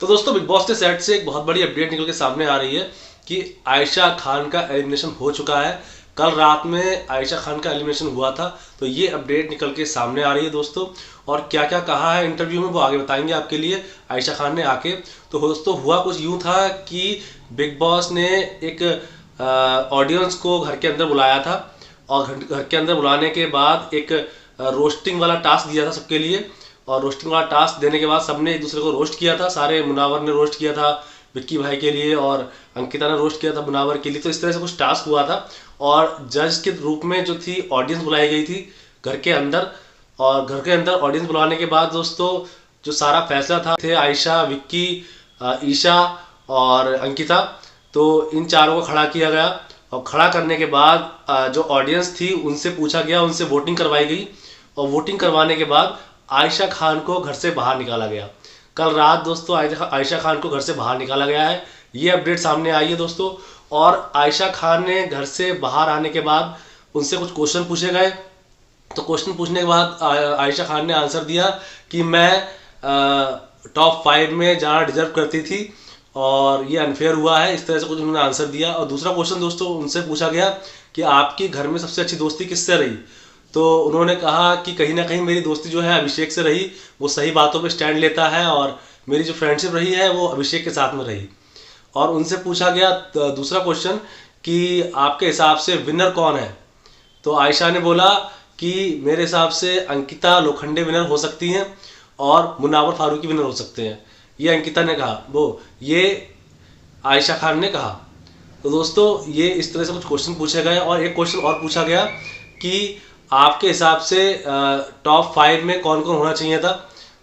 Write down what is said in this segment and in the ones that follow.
तो दोस्तों big boss के सेट से एक बहुत बड़ी अपडेट निकल के सामने आ रही है कि आयशा खान का एलिमिनेशन हो चुका है। कल रात में आयशा खान का एलिमिनेशन हुआ था, तो ये अपडेट निकल के सामने आ रही है दोस्तों। और क्या क्या कहा है इंटरव्यू में वो आगे बताएंगे आपके लिए आयशा खान ने आके। तो दोस्तों हुआ कुछ यूँ था कि बिग बॉस ने एक ऑडियंस को घर के अंदर बुलाया था और घर के अंदर बुलाने के बाद एक रोस्टिंग वाला टास्क दिया था सबके लिए। और रोस्टिंग वाला टास्क देने के बाद सबने एक दूसरे को रोस्ट किया था। सारे मुनावर ने रोस्ट किया था विक्की भाई के लिए और अंकिता ने रोस्ट किया था मुनावर के लिए। तो इस तरह से कुछ टास्क हुआ था और जज के रूप में जो थी ऑडियंस बुलाई गई थी घर के अंदर। और घर के अंदर ऑडियंस बुलाने के बाद दोस्तों जो सारा फैसला था थे आयशा, विक्की, ईशा और अंकिता। तो इन चारों को खड़ा किया गया और खड़ा करने के बाद जो ऑडियंस थी उनसे पूछा गया, उनसे वोटिंग करवाई गई और वोटिंग करवाने के बाद आयशा खान को घर से बाहर निकाला गया। कल रात दोस्तों आयशा खान को घर से बाहर निकाला गया है, ये अपडेट सामने आई है दोस्तों। और आयशा खान ने घर से बाहर आने के बाद उनसे कुछ क्वेश्चन पूछे गए। तो क्वेश्चन पूछने के बाद आयशा खान ने आंसर दिया कि मैं टॉप 5 में जाना डिजर्व करती थी और ये अनफेयर हुआ है, इस तरह से कुछ उन्होंने आंसर दिया। और दूसरा क्वेश्चन दोस्तों उनसे पूछा गया कि आपकी घर में सबसे अच्छी दोस्ती किससे रही। तो उन्होंने कहा कि कहीं ना कहीं मेरी दोस्ती जो है अभिषेक से रही, वो सही बातों पे स्टैंड लेता है और मेरी जो फ्रेंडशिप रही है वो अभिषेक के साथ में रही। और उनसे पूछा गया दूसरा क्वेश्चन कि आपके हिसाब से विनर कौन है। तो आयशा ने बोला कि मेरे हिसाब से अंकिता लोखंडे विनर हो सकती हैं और मुनावर फारूकी विनर हो सकते हैं, ये अंकिता ने कहा, वो ये आयशा खान ने कहा। तो दोस्तों ये इस तरह से कुछ क्वेश्चन पूछे गए और एक क्वेश्चन और पूछा गया कि आपके हिसाब से टॉप 5 में कौन कौन होना चाहिए था।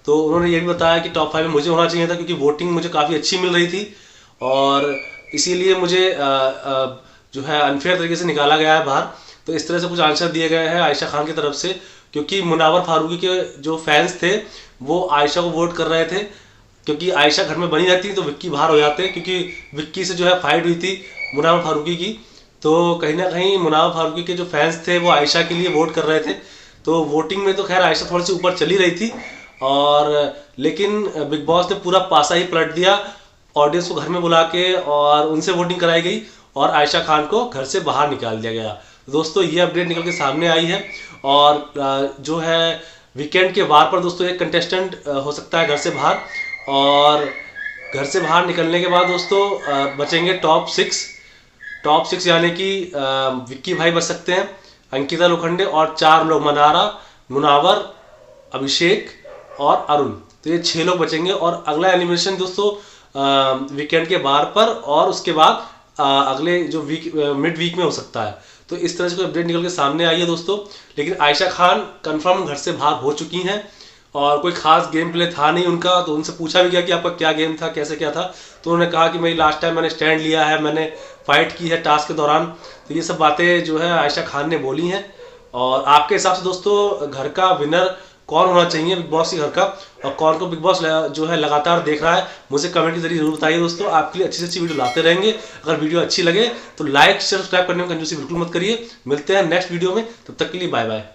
तो उन्होंने ये भी बताया कि टॉप 5 में मुझे होना चाहिए था क्योंकि वोटिंग मुझे काफ़ी अच्छी मिल रही थी और इसीलिए मुझे जो है अनफेयर तरीके से निकाला गया है बाहर। तो इस तरह से कुछ आंसर दिए गए हैं आयशा खान की तरफ से, क्योंकि मुनावर फारूकी के जो फैंस थे वो आयशा को वोट कर रहे थे। क्योंकि आयशा घर में बनी रहती तो विक्की बाहर हो जाते, क्योंकि विक्की से जो है फाइट हुई थी मुनावर फारूकी की। तो कहीं ना कहीं मुनावर फारूकी के जो फैंस थे वो आयशा के लिए वोट कर रहे थे। तो वोटिंग में तो खैर आयशा थोड़ी सी ऊपर चली रही थी और लेकिन बिग बॉस ने पूरा पासा ही पलट दिया। ऑडियंस को घर में बुला के और उनसे वोटिंग कराई गई और आयशा खान को घर से बाहर निकाल दिया गया। दोस्तों ये अपडेट निकल के सामने आई है और जो है वीकेंड के वार पर दोस्तों एक कंटेस्टेंट हो सकता है घर से बाहर। और घर से बाहर निकलने के बाद दोस्तों बचेंगे टॉप 6 यानी कि विक्की भाई बच सकते हैं, अंकिता लोखंडे और 4 लोग मनारा, मुनावर, अभिषेक और अरुण। तो ये 6 लोग बचेंगे और अगला एलिमिनेशन दोस्तों वीकेंड के बार पर और उसके बाद अगले जो मिड वीक में हो सकता है। तो इस तरह से कोई अपडेट निकल के सामने आई है दोस्तों। लेकिन आयशा खान कंफर्म घर से बाहर हो चुकी हैं और कोई खास गेम प्ले था नहीं उनका। तो उनसे पूछा भी गया कि आपका क्या गेम था, कैसे क्या था। तो उन्होंने कहा कि मेरी लास्ट टाइम मैंने स्टैंड लिया है, मैंने फाइट की है टास्क के दौरान। तो ये सब बातें जो है आयशा खान ने बोली हैं। और आपके हिसाब से दोस्तों घर का विनर कौन होना चाहिए बिग बॉस के घर का, और कौन को बिग बॉस जो है लगातार देख रहा है, मुझे कमेंट के जरिए जरूर बताइए दोस्तों। आपके लिए अच्छी से अच्छी वीडियो लाते रहेंगे। अगर वीडियो अच्छी लगे तो लाइक शेयर सब्सक्राइब करने में कंजूसी बिल्कुल मत करिए। मिलते हैं नेक्स्ट वीडियो में, तब तक के लिए बाय बाय।